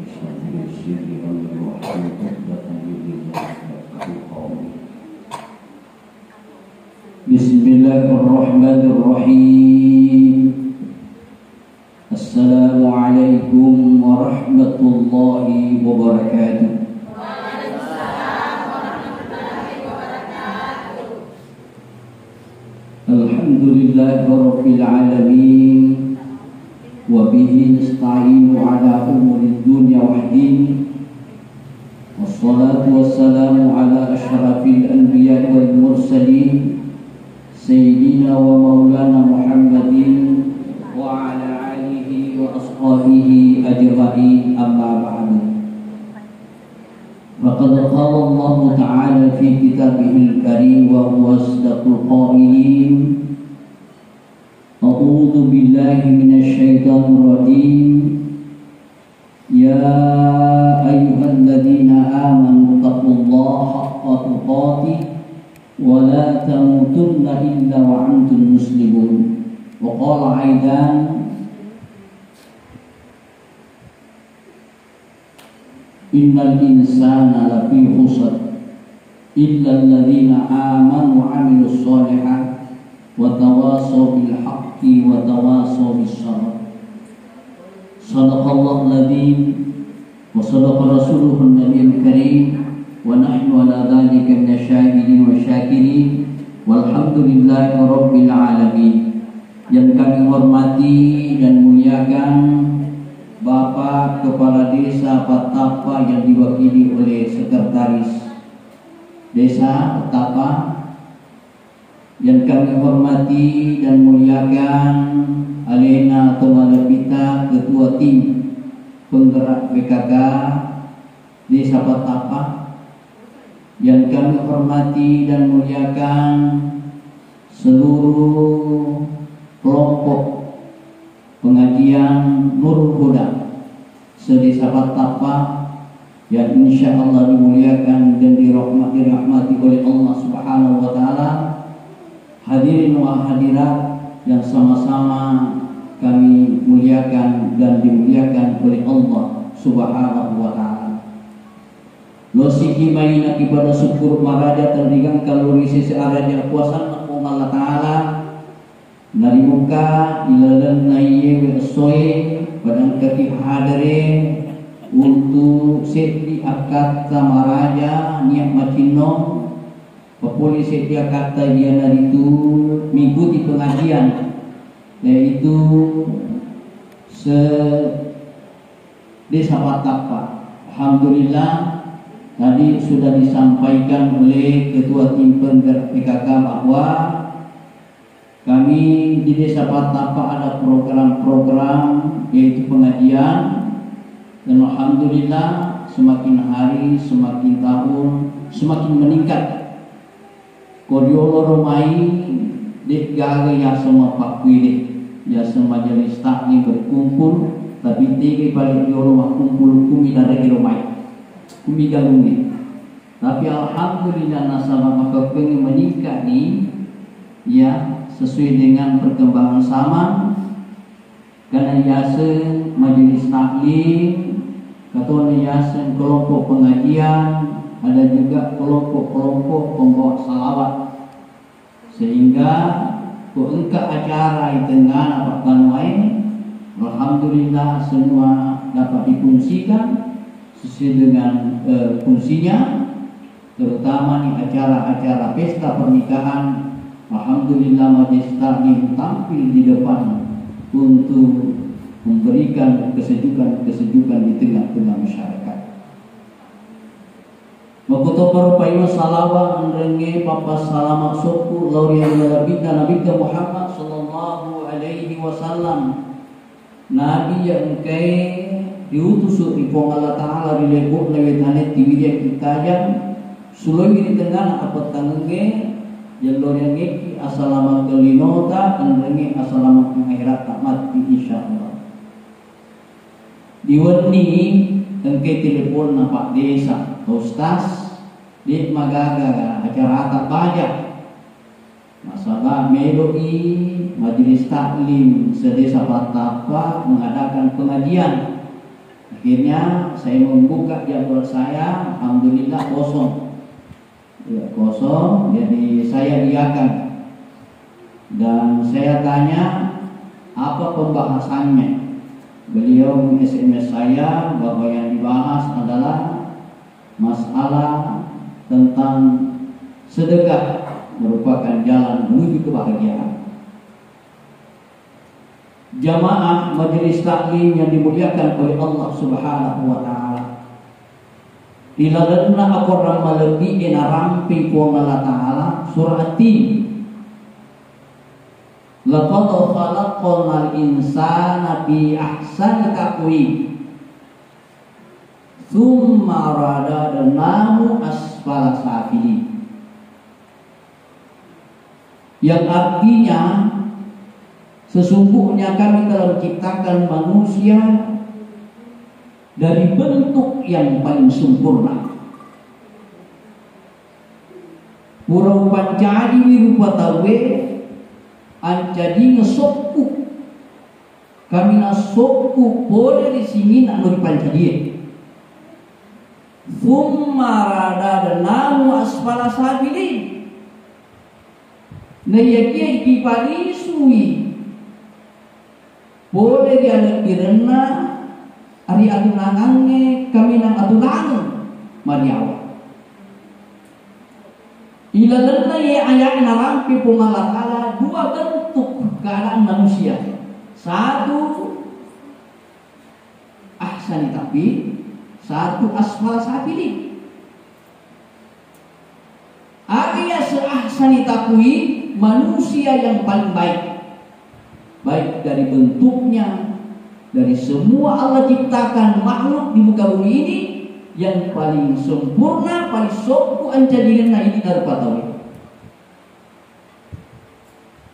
Bismillahirrahmanirrahim. Assalamualaikum warahmatullahi wabarakatuh. Alhamdulillahirabbil alamin wa bihi nasta'inu ala umuri dunya waddin. Wassalatu wassalamu ala asyrafil anbiya'i wal mursalin Sayyidina wa maulana Muhammadin wa ala alihi wa ashabihi ajma'in, amma ba'du. Faqad qala Allah ta'ala fi kitabihil karim wa huwa asdaqul qailin. A'udzu billahi minasy syaithanir rajim. Ya ayyuhalladzina amanu taqullaha haqqa tuqatih wa la tamutunna illa wa antum muslimun. Wa qala aidan innal insana lafi khusr illa alladzina amanu wa 'amilus sholihat wa tawasaw bil haqqi wa tawasaw bis sabr. Shadaqallahul adzim wa shadaqa rasuluhun nabiyul karim. Wa nahnu ala dhalika minasyahidin wa syakirin walhamdulillahi rabbil alamin. Yang kami hormati dan muliakan Bapak Kepala Desa Patapa yang diwakili oleh Sekretaris Desa Patapa, yang kami hormati dan muliakan Alena Tomalapita, Ketua Tim Penggerak PKK Desa Patapa, yang kami hormati dan muliakan seluruh kelompok pengajian Nurul Huda sedesa Patapa yang insyaallah dimuliakan dan dirahmati oleh Allah Subhanahu wa taala. Hadirin wa hadirat yang sama-sama kami muliakan dan dimuliakan oleh Allah Subhanahu wa taala. Losiki maina ibadah syukur maraja terdigang kalori sisi araja kuasa Allah taala nari muka ilalan naiye wesoe badan kaki hadare untuk seti akad maraja niat macino populi seti akad dia nari itu mengikuti pengajian yaitu desa Patapa. Alhamdulillah tadi sudah disampaikan oleh Ketua Tim Penggerak PKK bahwa kami di Desa Patapa ada program-program yaitu pengajian, dan alhamdulillah semakin hari, semakin tahun, semakin meningkat. Kodiolo romai dek gaga ya semua Pak Wide, ya semua majelis taklim berkumpul, tapi tiga balik diolo mah kumpul kumi dari romai. Kumi galungi. Tapi alhamdulillah nasabah maka pengen meningkat nih ya sesuai dengan perkembangan zaman, karena yayasan majelis taklim, ketua yayasan kelompok pengajian, ada juga kelompok-kelompok pembawa salawat, sehingga keengkak acara di tengah apa kanwai alhamdulillah semua dapat difungsikan sesuai dengan fungsinya, terutama nih acara-acara pesta pernikahan. Alhamdulillah majelis taklim tampil di depan untuk memberikan kesejukan di tengah-tengah masyarakat. Makoto parupayo salawat mendengi papa salamat sopu lauria Nabi Muhammad sallallahu alaihi wasallam, nabi yang diutus di Allah Ta'ala di lebok lewat hanet di wilayah kita yang suloi di tengah apa tangenge yang yang ngeki assalamat kelinota dan rengi assalamat akhirat tak mati insyaallah. Diweni engke telepon na Pak Desa Ustaz di magaga acara tak banyak masalah meloi majelis taklim sedesa Patapa mengadakan pengajian Akhirnya saya membuka jadwal saya, alhamdulillah kosong. Ya, kosong, jadi saya iakan. Dan saya tanya apa pembahasannya. Beliau SMS saya bahwa yang dibahas adalah masalah tentang sedekah merupakan jalan menuju kebahagiaan. Jamaah majelis taklim yang dimuliakan oleh Allah Subhanahu wa taala. Ilalanna akorang malebi ina rampi po Allah taala surah At-Tin. Laqad khalaqnal insana bi ahsani taqwim. Tsumma radadnahu asfala safilin. Yang artinya sesungguhnya kami telah menciptakan manusia dari bentuk yang paling sempurna. Purau pancadi wirupa tawe anjadi ngesokku. Kami nasokku boleh di sini nak nuri pancadi. Thumma radadnahu asfala safilin. Nayakia ikiparisui boleh dia direna ari adunangange kami nang adunangan mariawa ilalanna ya ayat narampi pumalakala dua bentuk keadaan manusia. Satu ahsani tapi satu asfal safili. Artinya seahsani takwi manusia yang paling baik. Baik dari bentuknya, dari semua Allah ciptakan makhluk di muka bumi ini, yang paling sempurna, paling sokku anjadinya ini darpatawi.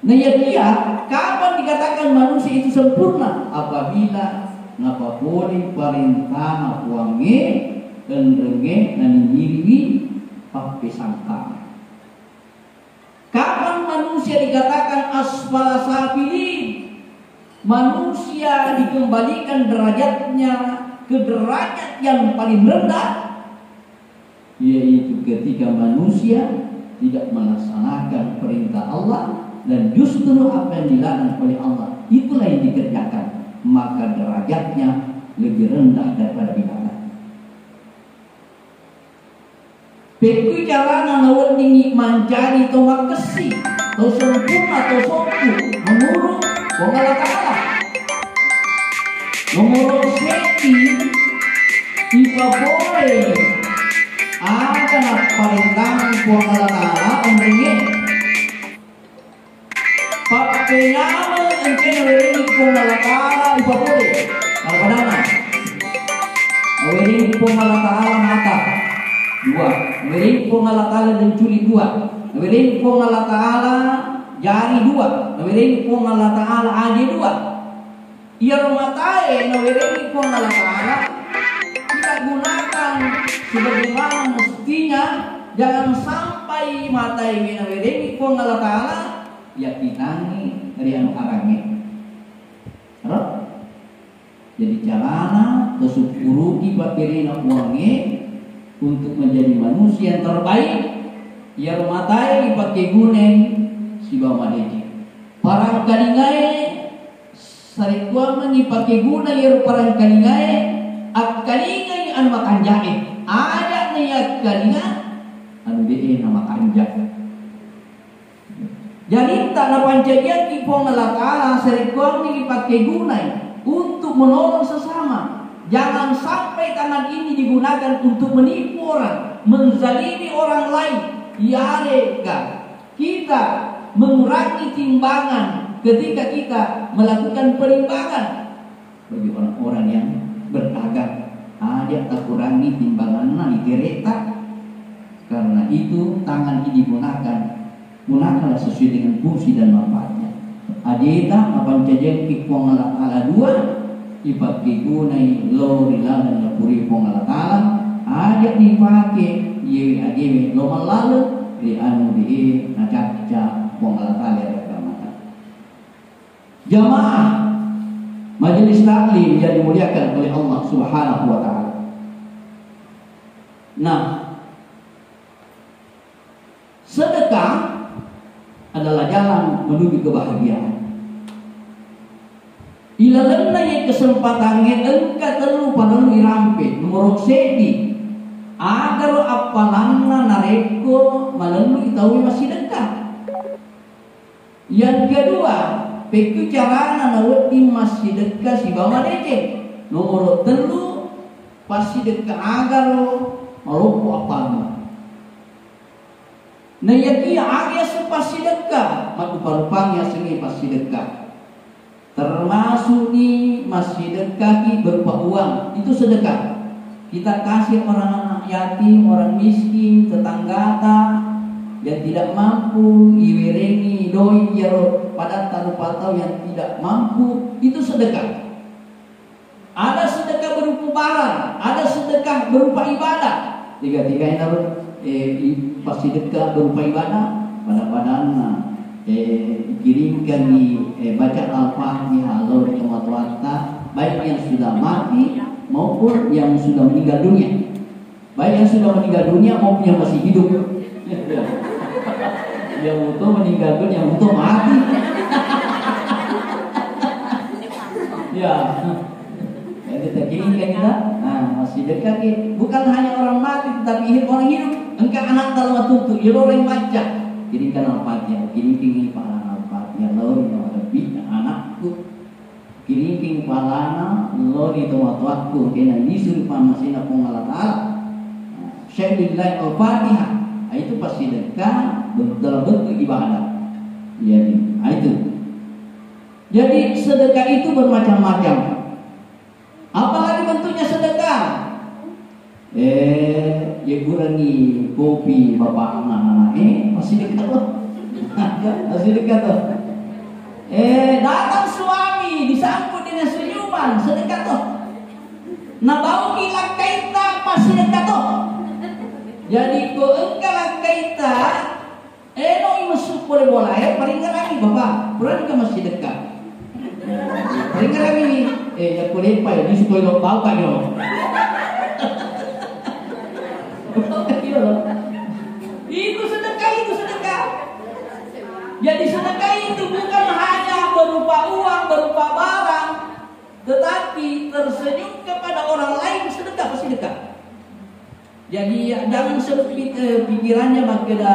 Nah ya dia, kapan dikatakan manusia itu sempurna? Apabila napa boleh perintah wangi dan renge dan nyiriwi pakai sangka. Kapan manusia dikatakan asfala safilin? Manusia dikembalikan derajatnya ke derajat yang paling rendah, yaitu ketika manusia tidak melaksanakan perintah Allah dan justru apa yang dilarang oleh Allah itulah yang dikerjakan, maka derajatnya lebih rendah daripada binatang. Peku carana nawening mencari tomak kesi, atau sempurna atau soku, mengurung Allah Ta'ala. Mengurung seti, tiba boleh ada perintah Allah Ta'ala umrinya. Pakai nama engkau wering Allah Ta'ala tiba boleh. Kalau padana, wering Allah Ta'ala mata. Dua, wering Allah Ta'ala dan curi dua, wering Allah Ta'ala jari dua, wering Allah Ta'ala adi dua. Ia rumatai, wering Allah Ta'ala tidak gunakan sebagaimana mestinya. Jangan sampai matai wering Allah Ta'ala yakinani dari anu arangnya. Jadi carana kesukuruki bakirina uangnya untuk menjadi manusia yang terbaik, ia matai pakai guneng si bamadeji. Parang kalingai sarikuan mangi pakai guna ia parang kalingai ak kalingai an makan jahe. Ada nih ak kalinga anu dee nama kanjak. Jadi tak ada pancagian kipong nalakala sarikuan mangi pakai guna untuk menolong sesama. Jangan sampai tangan ini digunakan untuk menipu orang, menzalimi orang lain. Yareka kita mengurangi timbangan ketika kita melakukan perimbangan bagi orang-orang yang berdagang. Dia tak kurangi timbangannya di kereta. Karena itu tangan ini gunakanlah sesuai dengan fungsi dan manfaatnya. Adita apa cajeng kipong ala dua. Ipakai gunai lorila dan lapuri pong Allah Ta'ala ajak dipakai yewi adewi lo malalu di anu di nacaca pong Allah Ta'ala. Jamaah majelis taklim yang dimuliakan oleh Allah Subhanahu wa taala. Nah, sedekah adalah jalan menuju kebahagiaan. Ilalanna yang kesempatannya engka telu panalu irampe nomor sedi agar apalanna nareko malanlu itawi masih dekat. Yang kedua, peku carana nawati masih dekat si bawa dece. Nomor telu pasti dekat agar maluku apalna. Nah yaki agya sepasti dekat, maka parupangnya sengi pasti dekat. Termasuk ni masih dekat berupa uang, itu sedekah. Kita kasih orang yatim, orang miskin, tetangga yang tidak mampu, iwirengi doi jaro pada lupa tahu yang tidak mampu, itu sedekah. Ada sedekah berupa barang, ada sedekah berupa ibadah. Tiga-tiga ini pasti dekat berupa ibadah pada kirimkan di baca Al-Fatihah Allah Ta'ala, baik yang sudah mati maupun yang sudah meninggal dunia, baik yang sudah meninggal dunia maupun yang masih hidup. Yang butuh meninggal dunia, yang butuh mati. Ya, kita kirimkan kita. Nah, masih dekat bukan hanya orang mati tetapi orang hidup. Engkau anak dalam tutup, orang baca. Kirimkan Al-Fatihah, kirimkan pahala Al-Fatihah, Lord yang lebih anakku, kirimkan pahala Lord itu waktu kena disuruh pamasina pengalat syairillah Al-Fatihah, itu pasti dekat dalam bentuk ibadah. Itu. Jadi sedekah itu bermacam-macam. Apalagi bentuknya sedekah? Ya kurangi kopi bapak anak-anak masih dekat loh. Masih dekat loh. Datang suami disambut dengan senyuman, sedekat loh. Nah bau kilat kaita masih dekat loh. Jadi ko engkau kaita no imasuk boleh paling lagi bapak puran ke masih dekat. Paling lagi nih ya boleh pa di sekolah bau kayo. Itu sedekah. Jadi sedekah itu bukan hanya berupa uang, berupa barang, tetapi tersenyum kepada orang lain sedekah pasti sedekah. Jadi jangan sempit pikirannya makeda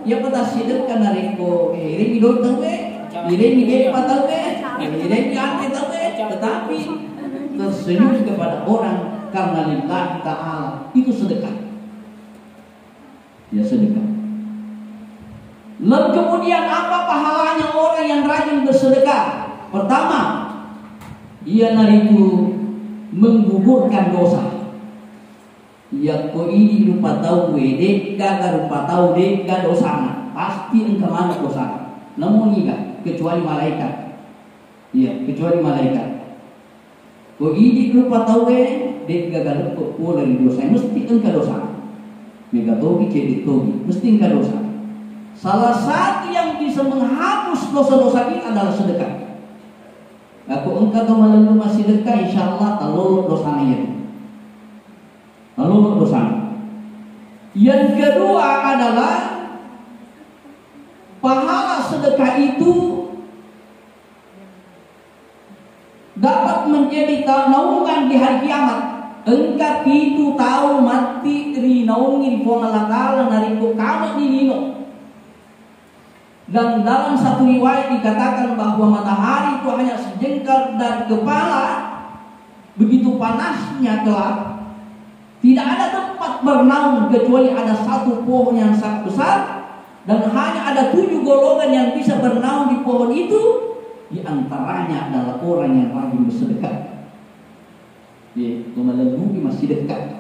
ya pada sedekah nariko ini do tahu ini ge patau ini ante tahu tetapi tersenyum kepada orang karena lillahi ta'ala itu sedekah. Ya sedekah. Lalu kemudian apa pahalanya orang yang rajin bersedekah? Pertama, ia nariku menggugurkan dosa. Ya ko ini lupa tahu deka lupa tahu deka dosana. Pasti engkau mana dosa. Namun iya kecuali malaikat. Iya, kecuali malaikat. Ko ini lupa tahu deka lupa pola dosa. Mesti engkau dosa. Megatogi jadi togi, mesti engkau dosa. Salah satu yang bisa menghapus dosa-dosa kita adalah sedekah. Aku engkau tu melalui masih sedekah, insya Allah talul dosanya itu. Talul dosa. Yang kedua adalah pahala sedekah itu dapat menjadi naungan di hari kiamat. Engkau itu tahu mati rinaungin pongalakala nariko kamu dinino. Dan dalam satu riwayat dikatakan bahwa matahari itu hanya sejengkal dari kepala, begitu panasnya kelak, tidak ada tempat bernaung kecuali ada satu pohon yang sangat besar, dan hanya ada 7 golongan yang bisa bernaung di pohon itu, di antaranya adalah orang yang rajin bersedekah. Melalui masih dekat.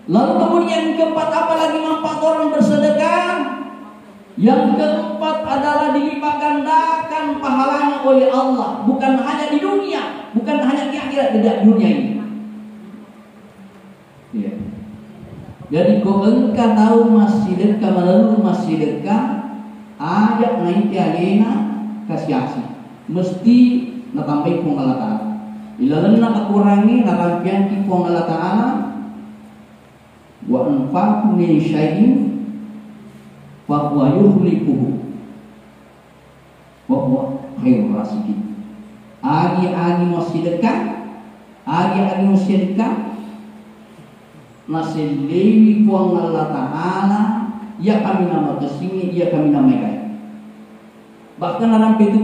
Lalu kemudian yang keempat apalagi manfaat orang bersedekah? Yang keempat adalah dilipat gandakan pahalanya oleh Allah, bukan hanya di dunia, bukan hanya di akhirat, di dunia ini. Ya. Jadi kau engkau tahu masih dekat melalui masih dekat, ajak naik alena kasih aksi. mesti natampai pung Allah Ta'ala. Ilalan na kakurangi narampian ki pung Allah Ta'ala. Wa anfaqu min syai'in fa huwa yukhliquhu wa huwa khairur rasikin. Agi-agi mo sedekah, agi-agi mo sedekah nasiliwi pung Allah Ta'ala, ya kami nama kesini, ya kami nama ikai. Bahkan dalam itu